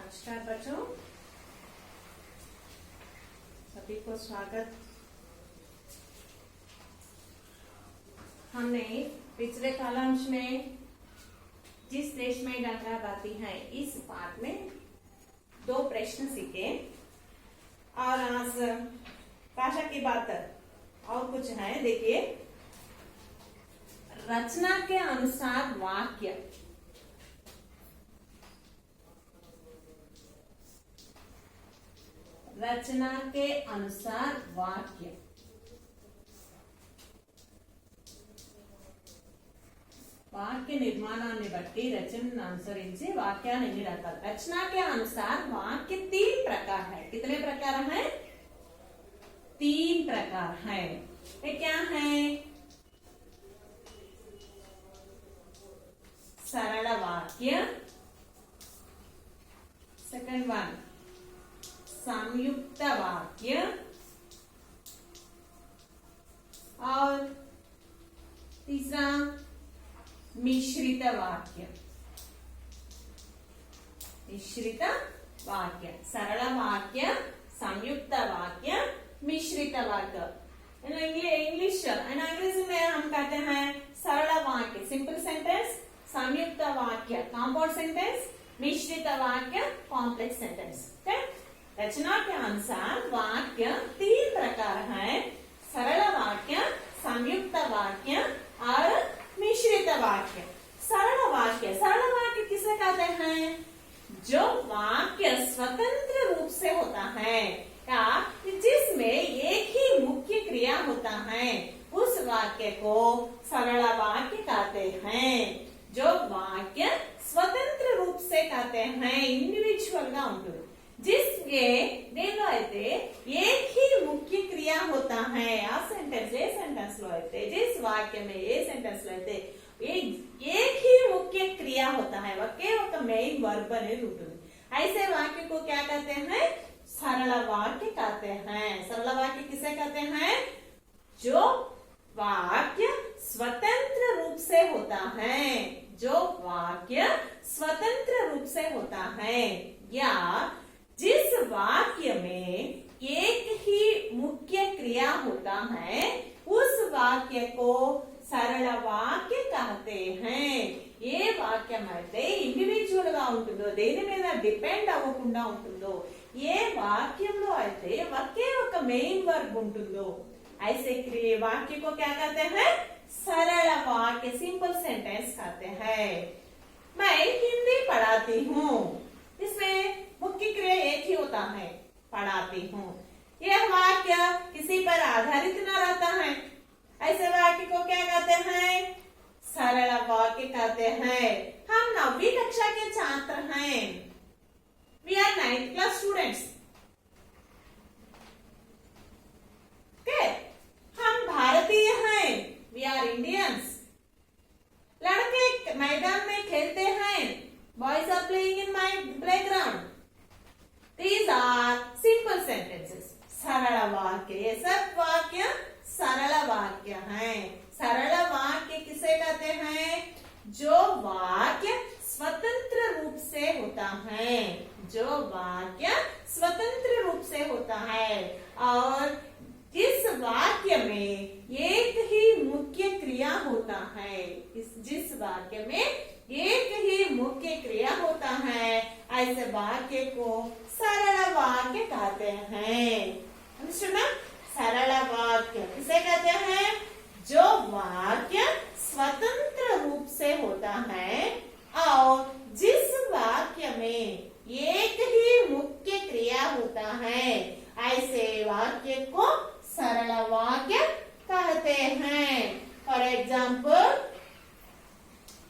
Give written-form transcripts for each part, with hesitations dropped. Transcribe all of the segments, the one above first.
नमस्कार बच्चों, सभी को स्वागत। हमने पिछले कालांश में जिस देश में गंगा बहती है इस पाठ में 2 प्रश्न सीखे और आज भाषा की बात और कुछ है। देखिए, रचना के अनुसार वाक्य। रचना के अनुसार वाक्य। వాక్య నిర్మాణాన్ని బట్టి रचना अनुसరించి वाक्याన్ని ఎన్ని రకాలు। रचना के अनुसार वाक्य 3 प्रकार है। कितने प्रकार है? 3 प्रकार है। ये क्या है? सरल वाक्य, सेकंड वन संयुक्त वाक्य और तीसरा मिश्रित वाक्य। मिश्रित वाक्य, सरल वाक्य, संयुक्त वाक्य, मिश्रित वाक्य। इंग्लिश अंग्रेजी में हम कहते हैं सरल वाक्य सिंपल सेंटेंस, संयुक्त वाक्य कॉम्पाउंड सेंटेंस, मिश्रित वाक्य कॉम्प्लेक्स सेंटेंस। रचना के अनुसार वाक्य 3 प्रकार है। सरल वाक्य, संयुक्त वाक्य और मिश्रित वाक्य। सरल वाक्य किसे कहते हैं? जो वाक्य स्वतंत्र रूप से होता है या जिसमें एक ही मुख्य क्रिया होता है, उस वाक्य को सरल वाक्य कहते हैं। जो वाक्य स्वतंत्र रूप से कहते हैं, इंडिविजुअल गा उंटुंदी, जिसके देलो అయితే एक ही मुख्य क्रिया होता है। आ सेंटेंस ए सेंटेंस लो అయితే, जिस वाक्य में ए सेंटेंस లో అయితే एक ही मुख्य क्रिया होता है, ఒకే ఒక మెయిన్ వర్బ్ అనేది ఉంటుంది। ऐसे वाक्य को क्या कहते हैं? सरल वाक्य कहते हैं। सरल वाक्य किसे कहते हैं? जो वाक्य स्वतंत्र रूप से होता है। जो वाक्य स्वतंत्र रूप से होता है या जिस वाक्य में एक ही मुख्य क्रिया होता है, उस वाक्य को सरल वाक्य कहते हैं। ఏ వాక్యం అయితే ఇండివిజువల్ గా ఉంటుందో, దేని మీద డిపెండ్ అవ్వకుండా ఉంటుందో, ఏ వాక్యంలో అయితే ఒకే ఒక మెయిన్ వర్బ్ ఉంటుందో, ऐसे वाक्य को क्या कहते हैं? सरल वाक्य सिंपल सेंटेंस कहते हैं। मैं हिंदी पढ़ाती हूँ, इसमें मुख्य क्रिया एक ही होता है, पढ़ाती हूँ। यह वाक्य किसी पर आधारित न रहता है। ऐसे वाक्य को क्या कहते हैं? सरल वाक्य कहते हैं। हम 9वीं कक्षा के छात्र हैं। We are 9th class students. हम भारतीय हैं। We are Indians. लड़के मैदान में खेलते हैं। Boys are playing in my playground. These are simple sentences. सरल वाक्य, ये सब वाक्य सरल वाक्य हैं। सरल वाक्य किसे कहते हैं? जो वाक्य स्वतंत्र रूप से होता है। जो वाक्य स्वतंत्र रूप से होता है और जिस वाक्य में एक ही मुख्य क्रिया होता है। जिस वाक्य में एक ही मुख्य क्रिया होता है, ऐसे वाक्य को सरल वाक्य कहते हैं। सुना, सरल वाक्य किसे कहते हैं? जो वाक्य स्वतंत्र रूप से होता है और जिस वाक्य में एक ही मुख्य क्रिया होता है, ऐसे वाक्य को सरल वाक्य कहते हैं। फॉर एग्जाम्पल,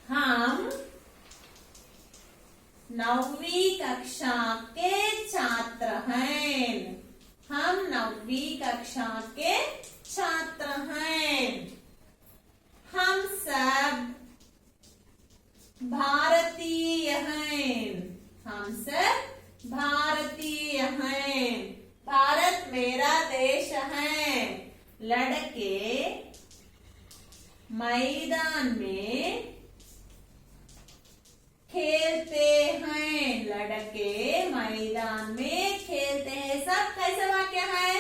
हम 9वीं कक्षा के छात्र हैं। हम 9वीं कक्षा के छात्र हैं। हम सब भारतीय हैं। हम सब भारतीय हैं। भारत मेरा देश है। लड़के मैदान में खेलते हैं, लड़के मैदान में खेलते हैं। सब कैसे वाक्य है?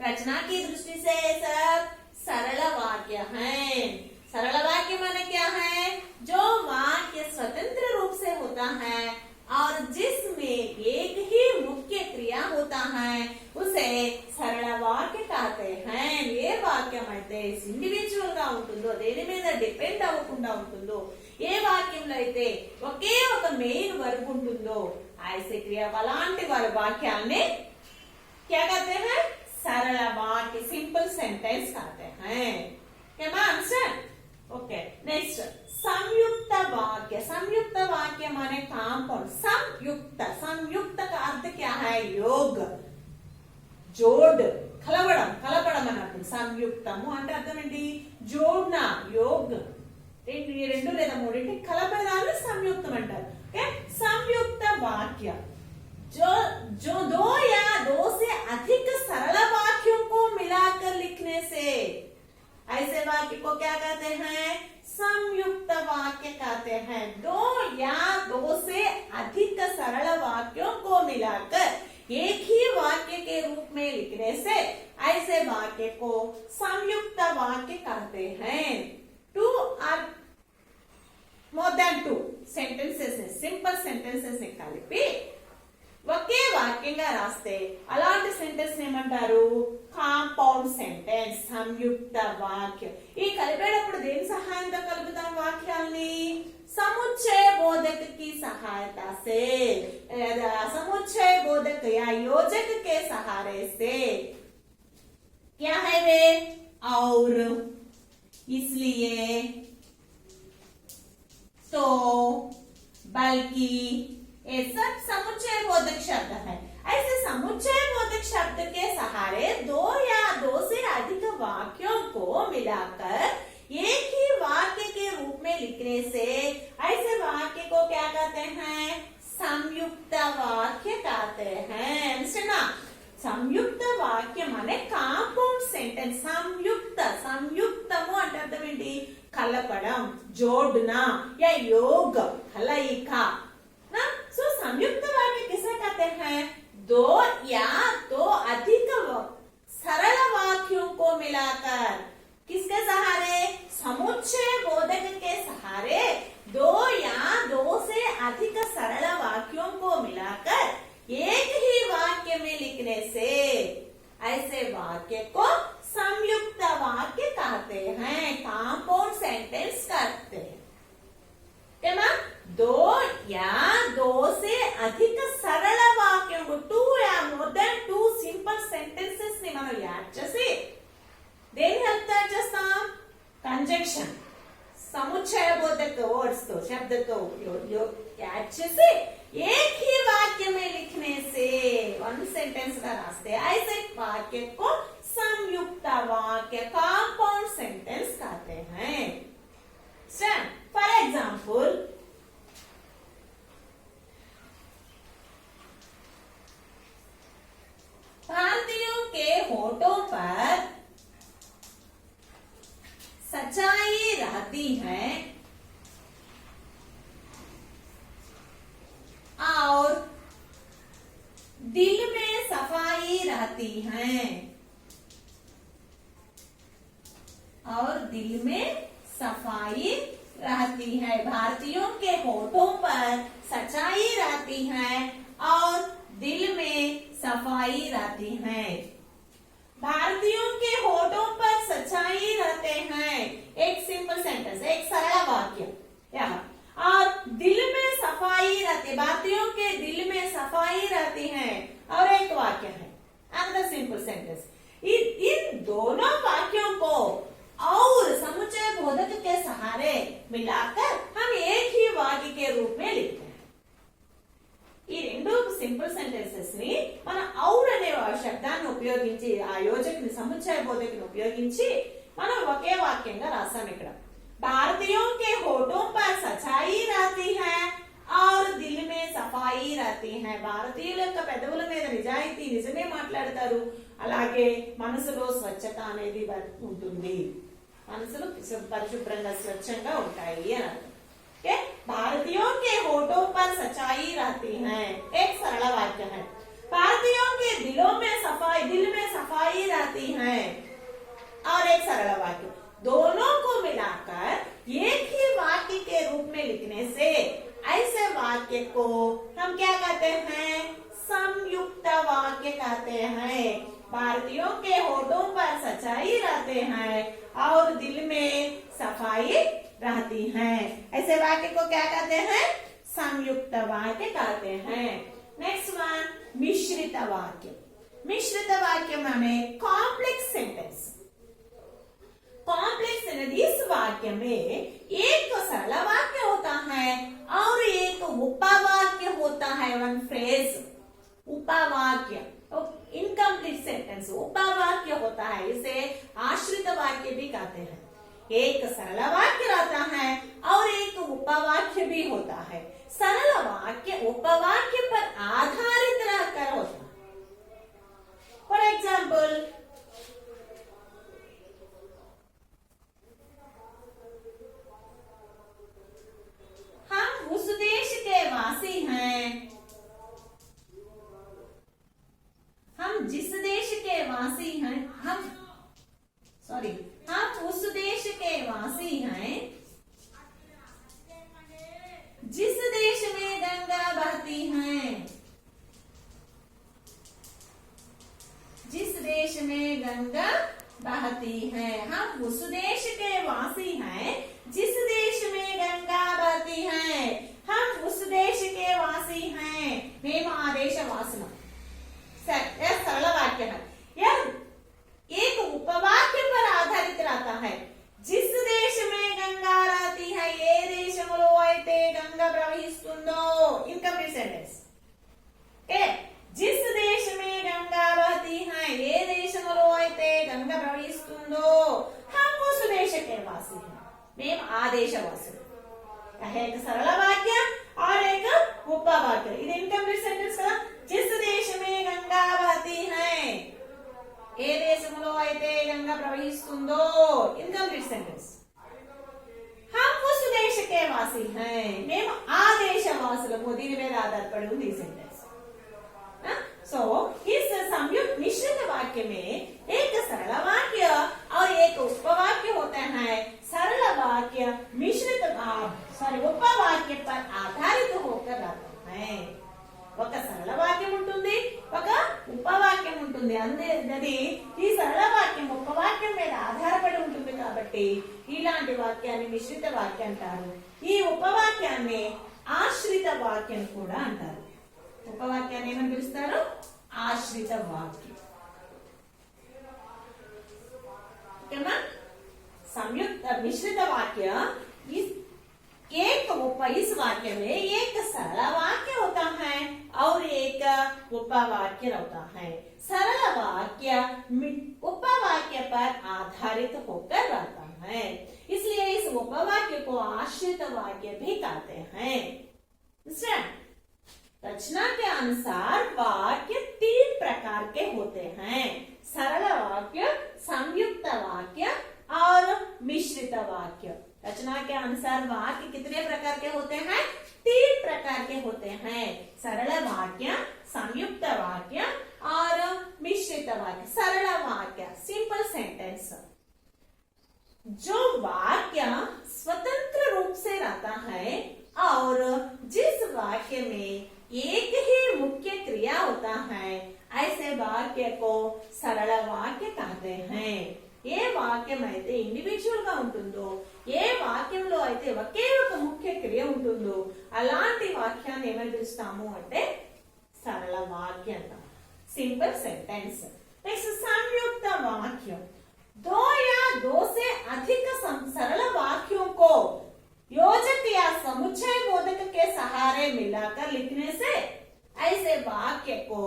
रचना की दृष्टि से सब सरल वाक्य है। सरल वाक्य माने क्या है? जो वाक्य स्वतंत्र रूप से होता है और जिसमें एक ही मुख्य क्रिया होता है उसे सरल वाक्य कहते हैं. ఏ వాక్యం అయితే ఇండివిజువల్ గా ఉంటుందో, దేని మీద డిపెండ్ అవ్వకుండా ఉంటుందో, ఏ వాక్యంలో అయితే ఒకే ఒక మెయిన్ వర్బ్ ఉంటుందో ऐसे क्रिया అలాంటి వారి వాక్యాన్ని क्या कहते हैं? सरल वाक्य, सिंपल सेंटेंस कहते हैं. क्या आंसर? ओके. नेक्स्ट संयुक्त वाक्य. संयुक्त वाक्य माने कांपाउंड. संयुक्त, संयुक्त का अर्थ क्या है? योग, जोड़, కలవడం, కలపడం అన్నట్టు. సంయుక్తము అంటే అర్థం ఏంటి? జోడ్న, యోగ్, రెండు లేదా మూడింటి కలపడాన్ని సంయుక్తం అంటారు. ఓకే. సంయుक्त वाक्य जो दो या दो से अधिक सरल वाक्यों को मिलाकर लिखने से, ऐसे वाक्य को क्या कहते हैं? संयुक्त वाक्य कहते हैं. दो या दो से अधिक सरल वाक्यों को मिलाकर एक ही वाक्य के रूप में लिखने से ऐसे वाक्य को संयुक्त वाक्य कहते हैं. Two or more than two sentences, simple sentences కలిపి ఒకే వాక్యంగా రాస్తే అలాంటి సెంటెన్స్ ఏమంటారు? కాంపౌండ్ సెంటెన్స్, సంయుక్త వాక్యం. ఈ కలిపేటప్పుడు దేని సహాయంతో కలుపుతాం వాక్యాల్ని? समुच्चय बोधक की सहायता से, समुच्चय बोधक या योजक के सहारे से. क्या है वे? और, इसलिए, तो, बल्कि, ये सब समुच्चय बोधक शब्द है. ऐसे समुच्चय बोधक शब्द के सहारे दो या दो से अधिक वाक्यों को मिलाकर एक ही वाक्य के रूप में लिखने से ऐसे वाक्य को क्या कहते हैं? संयुक्त वाक्य कहते हैं. सुना, संयुक्त वाक्य माने కాంపౌండ్ సెంటెన్స్. సంయుక్త, సంయుక్తము అంటే అర్థం ఏంటి? కలపడం, జోడన या योग, కలయిక. ना सो संयुक्त वाक्य किसे कहते हैं? दो या दो अधिक सरल वाक्यों को मिलाकर, किसके सहारे? समुच्चय बोधक के सहारे दो या दो से अधिक सरल वाक्यों को मिलाकर एक ही वाक्य में लिखने से ऐसे वाक्य को संयुक्त वाक्य कहते हैं, कांपाउंड सेंटेंस कहते हैं. क्या? दो या दो से अधिक सरल वाक्यों को, टू या more than two simple sentences ని మనం యాడ్ చేసి దేని హెల్ప్ చేస్తాం? కంజంక్షన్, समुच्चय बोधक वर्ड्स तो, शब्द तो याद చేసి एक ही वाक्य में लिखने से वन सेंटेंस का रास्ते ऐसे वाक्य को संयुक्त वाक्य, कंपाउंड सेंटेंस कहते हैं. फॉर एग्जाम्पल, भारतीयों के होठों पर सच्चाई रहती है और दिल में सफाई रहती है. और दिल में सफाई रहती है. भारतीयों के होठों पर सच्चाई रहती है और दिल में सफाई रहती है. भारतीयों के होठों पर सच्चाई रहते हैं, एक सिंपल सेंटेंस, एक सरल वाक्य. यहाँ और दिल में सफाई रहती, भारतीयों के दिल में सफाई रहती है, और एक वाक्य है, अनदर सिंपल सेंटेंस. इन दोनों वाक्यों को और समुच्चय बोधक के सहारे मिलाकर हम एक ही वाक्य के रूप में लिखते हैं. ఈ రెండు సింపుల్ సెంటెన్సెస్ ని మనం ఔర్ అనే శబ్దాన్ని ఉపయోగించి, ఆ యోజకుని, సముచ్చయ బోధకుని ఉపయోగించి మనం ఒకే వాక్యంగా రాసాం. ఇక్కడ భారతీయోं के होठों पर सच्चाई रहती है और दिल में सफाई रहती है. భారతీయుల యొక్క పెదవుల మీద నిజాయితీ, నిజమే మాట్లాడతారు, అలాగే మనసులో స్వచ్ఛత అనేది ఉంటుంది, మనసులు పరిశుభ్రంగా స్వచ్ఛంగా ఉంటాయి అని అర్థం. के भारतीयों के होठों पर सच्चाई रहती है, एक सरल वाक्य है। भारतीयों के दिल में सफाई रहती है, और एक सरल वाक्य। दोनों को मिलाकर एक ही वाक्य के रूप में लिखने से ऐसे वाक्य को हम क्या कहते हैं? संयुक्त वाक्य कहते हैं। भारतीयों के होठों पर सच्चाई रहते हैं और दिल में सफाई रहती है, ऐसे वाक्य को क्या कहते हैं? संयुक्त वाक्य कहते हैं। नेक्स्ट वन, मिश्रित वाक्य। मिश्रित वाक्य माने कॉम्प्लेक्स सेंटेंस। कॉम्प्लेक्स इस वाक्य में एक तो सरल वाक्य होता है और एक उपवाक्य होता है, वन फ्रेज उपवाक्य, इनकम्प्लीट सेंटेंस उपवाक्य होता है, इसे आश्रित वाक्य भी कहते हैं। एक सरल वाक्य रहता है और एक उपवाक्य भी होता है। सरल वाक्य उपवाक्य पर आधारित रहकर होता है। फॉर एग्जाम्पल, हम उस देश के वासी हैं, हम जिस देश के वासी हैं, हम उस देश के वासी हैं जिस देश में गंगा बहती है, जिस देश में गंगा बहती है। हम उस देश के वासी हैं जिस देश में गंगा बहती है। हम उस देश के वासी हैं, మేము ఆ దేశ వాసులం। यह सरल वाक्य है। यह एक उपवाक्य पर आधारित रहता है। जिस देश में गंगा रहती है, ఏ దేశంలో అయితే గంగ ప్రవహిస్తుందో, इनकम्प्लीट सेंटेंस। जिस देश में गंगा बहती है, ఏ దేశంలో అయితే గంగ ప్రవహిస్తుందో, हम उस देश के वासी हैं, మేము ఆ దేశ వాసులు। एक सरल वाक्य और एक उपवाक्य, ఇది इनकम्प्लीट सेंटेंस కదా। जिस देश में गंगा बहती है, ఏ దేశంలో అయితే గంగ ప్రవహిస్తుందో, इनकम्प्लीट सेंटेंस। हम उस देश के वासी हैं, మేము ఆ దేశ వాసులము, దీని మీద ఆధారపడి ఉంది ఈ సెంటెన్స్। सो इस संयुक्त मिश्रित वाक्य में एक सरल वाक्य और एक उपवाक्य होता है। सरल वाक्य मिश्रित उपवाक्य पर आधारित होकर रहता है। ఒక సరళ వాక్యం ఉంటుంది, ఒక ఉపవాక్యం ఉంటుంది। అది ఈ సరళ వాక్యం ఉపవాక్యం మీద ఆధారపడి ఉంటుంది కాబట్టి ఇలాంటి వాక్యాన్ని మిశ్రిత వాక్యం అంటారు। ఈ ఉపవాక్యాన్ని ఆశ్రిత వాక్యం కూడా అంటారు। ఉపవాక్యాన్ని ఏమని పిలుస్తారు? ఆశ్రిత వాక్యం। ఓకేనా? संयुक्त मिश्रित वाक्य इस वाक्य में एक सरल वाक्य होता है और एक उपवाक्य होता है। सरल वाक्य उपवाक्य पर आधारित होकर रहता है, इसलिए इस उपवाक्य को आश्रित वाक्य भी कहते हैं। रचना के अनुसार वाक्य 3 प्रकार के होते हैं: सरल वाक्य, संयुक्त वाक्य और मिश्रित वाक्य। रचना के अनुसार वाक्य कितने प्रकार के होते हैं? 3 प्रकार के होते हैं: सरल वाक्य, संयुक्त वाक्य और मिश्रित वाक्य। सरल वाक्य सिंपल सेंटेंस, जो वाक्य स्वतंत्र रूप से रहता है और जिस वाक्य में एक ही मुख्य क्रिया होता है, ऐसे वाक्य को सरल वाक्य कहते हैं। ఏ వాక్యం అయితే ఇండివిజువల్ గా ఉంటుందో, ఏ వాక్యంలో అయితే ఒకే ఒక ముఖ్య క్రియ ఉంటుందో అలాంటి వాక్యాన్ని ఏమని పిలుస్తాము అంటే సరళ వాక్యం అంటాం, సింపుల్ సెంటెన్స్। నెక్స్ట్ సంయుక్త వాక్యం, 2 या 2 से अधिक सरल वाक्यों को योजक या समुच्चय बोधक के सहारे मिलाकर लिखने से ऐसे वाक्य को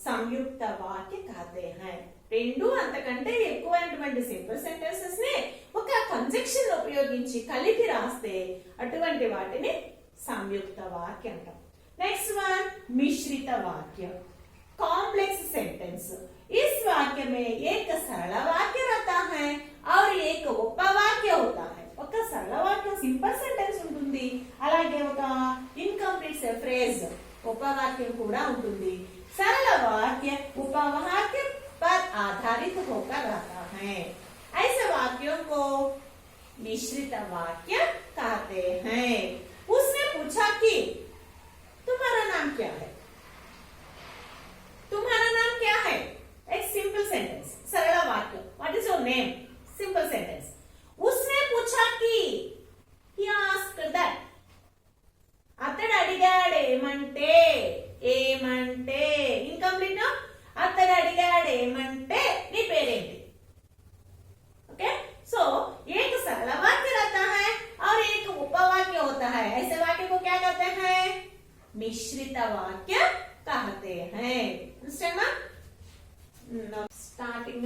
संयुक्त वाक्य कहते हैं। 2 అంతకంటే ఎక్కువైనటువంటి సింపుల్ సెంటెన్సెస్ ని ఒక కంజంక్షన్ ఉపయోగించి కలిపి రాస్తే అటువంటి వాటిని సంయుక్త వాక్యం అంటాం। నెక్స్ట్ వన్, మిశ్రిత వాక్య, कॉम्प्लेक्स सेंटेंस। इस वाक्य में एक सरल वाक्य रहता है और एक उपवाक्य होता है। ఒక సరళ వాక్యం సింపుల్ సెంటెన్స్ ఉంటుంది, वाक्य కూడా ఉంటుంది सरल वाक्य उपवाक्य पर आधारित होकर रहता है ऐसे वाक्यों को मिश्रित वाक्य कहते हैं उसने पूछा कि तुम्हारा नाम क्या है तुम्हारा नाम क्या है एक सिंपल सेंटेंस सरल वाक्य what is your name simple sentence उसने पूछा कि he asked that అతడు అడిగాడు ఏమంటే ఏమంటే ఇన్కంప్లీట్ అతడు అడిగాడు ఏమంటే నీ పేరేంటి ओके सो एक सरल वाक्य रहता है और एक उपवाक्य होता है ऐसे वाक्य को क्या कहते हैं मिश्रित वाक्य कहते हैं स्टार्टिंग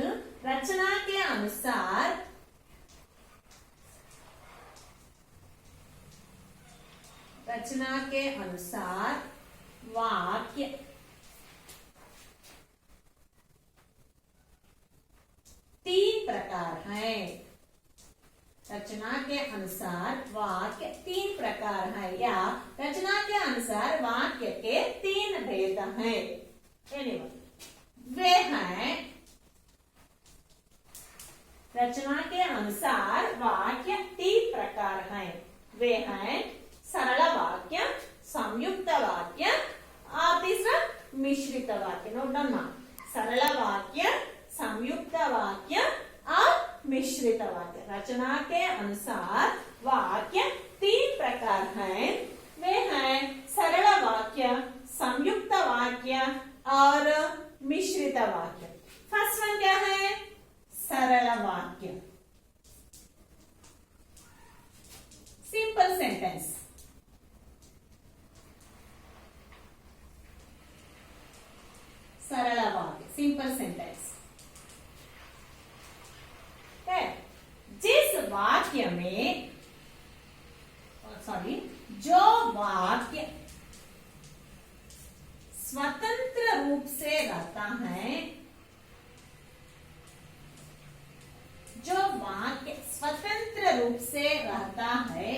रचना के अनुसार वाक्य तीन प्रकार हैं रचना के अनुसार वाक्य तीन प्रकार है या रचना के अनुसार वाक्य के तीन भेद हैं वे हैं रचना के अनुसार वाक्य तीन प्रकार हैं वे हैं सरल वाक्य संयुक्त वाक्य और तीसरा मिश्रित वाक्य नोट डाउन सरल वाक्य संयुक्त वाक्य और मिश्रित वाक्य रचना के अनुसार वाक्य तीन प्रकार हैं वे हैं सरल वाक्य संयुक्त वाक्य और मिश्रित वाक्य फर्स्ट वन क्या है सरल वाक्य सिंपल सेंटेंस सरल वाक्य सिंपल सेंटेंस जिस वाक्य में जो वाक्य स्वतंत्र रूप से रहता है जो वाक्य स्वतंत्र रूप से रहता है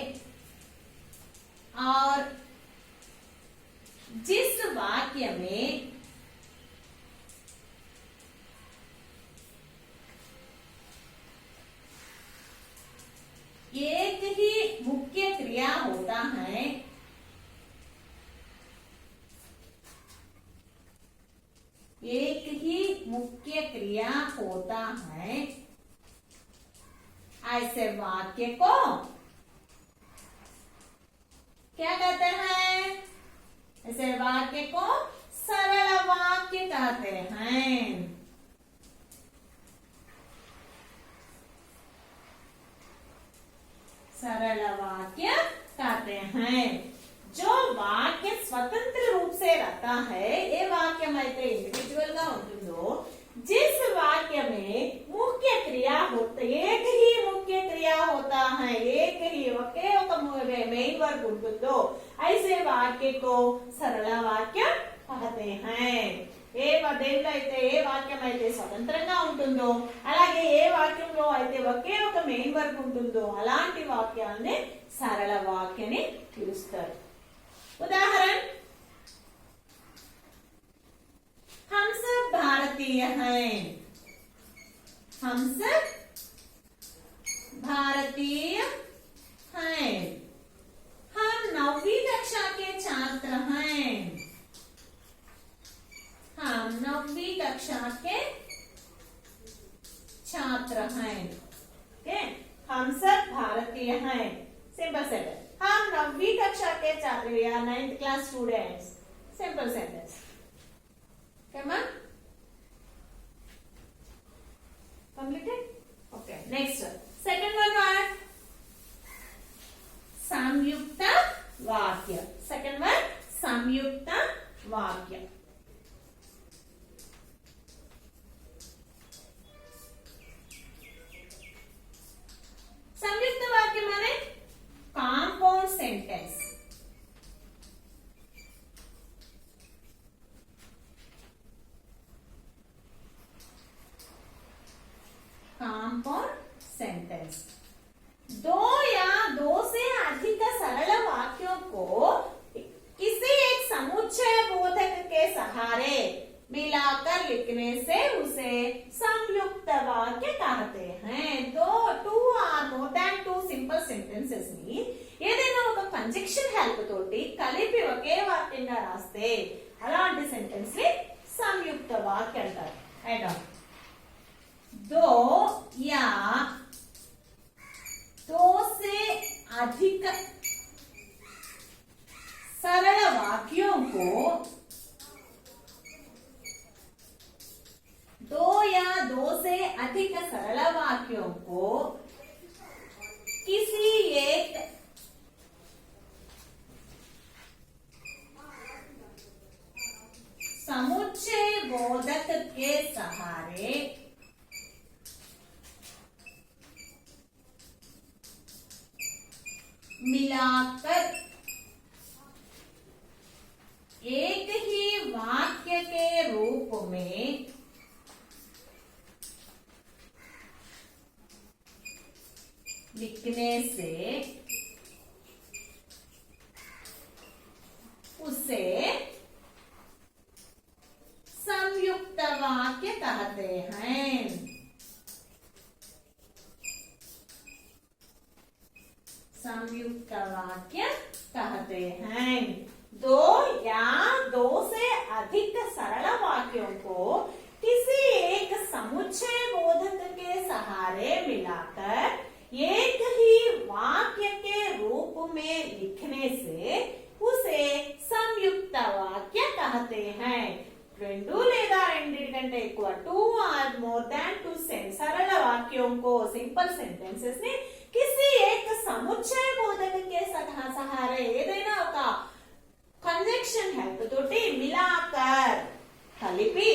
और जिस वाक्य में एक ही मुख्य क्रिया होता है एक ही मुख्य क्रिया होता है ऐसे वाक्य को क्या कहते हैं ऐसे वाक्य को सरल वाक्य कहते हैं सरल वाक्य कहते हैं जो वाक्य स्वतंत्र रूप से रहता है ये वाक्य అయితే इंडिविजुअल గా ఉంటుందో जिस वाक्य में मुख्य क्रिया होता एक ही मुख्य क्रिया होता है एक ही ఒకే ఒక మెయిన్ వర్బ్ ఉంటుందో ऐसे वाक्य को सरल वाक्य कहते हैं ఏ దేంట్లో అయితే ఏ వాక్యం అయితే స్వతంత్రంగా ఉంటుందో అలాగే ఏ వాక్యంలో అయితే ఒకే ఒక మెయిన్ వర్బ్ ఉంటుందో అలాంటి వాక్యాన్ని సరళ వాక్యని పిలుస్తారు उदाहरण हम सब भारतीय हैं हम सब भारतीय हैं हम 9वीं कक्षा के छात्र हैं हम 9वीं कक्षा के छात्र हैं हम सब भारतीय हैं सिंपल सेंटेंस हम 9वीं कक्षा के छात्र या 9th class students simple sentence completed okay next second one what संयुक्त वाक्य second one संयुक्त वाक्य संयुक्त वाक्य माने compound sentence compound sentence दो या दो से अधिक सरल वाक्यों को किसी एक समुच्चय बोधक सहारे मिलाकर लिखने से उसे संयुक्त वाक्य कहते हैं. Two or more than two simple sentences ని ఏదైనా ఒక కంజంక్షన్ హెల్ప్ తోటి కలిపి ఒకే వాక్యంగా రాస్తే అలాంటి సెంటెన్స్ ని సంయుక్త వాక్య అంటారు. రైట్. दो या दो से अधिक सरल वाक्यों को दो या दो से अधिक सरल वाक्यों को किसी एक समुच्चय बोधक के सहारे मिलाकर एक ही वाक्य के रूप में लिखने से उसे संयुक्त वाक्य कहते हैं. संयुक्त वाक्य कहते हैं. दो या दो से अधिक सरल वाक्यों को किसी एक समुच्चय बोधक के सहारे मिलाकर एक ही वाक्य के रूप में लिखने से उसे संयुक्त वाक्य कहते हैं. రెండు లేదా రెండింటి కంటే ఎక్కువ two or more than two सरल वाक्यों को सिंपल सेंटेंसेस ని किसी एक समुच्चय बोधक के सहारे ఏదైనా ఒక కంజంక్షన్ హెల్ప్ తోటి మిలాకర్ కలిపి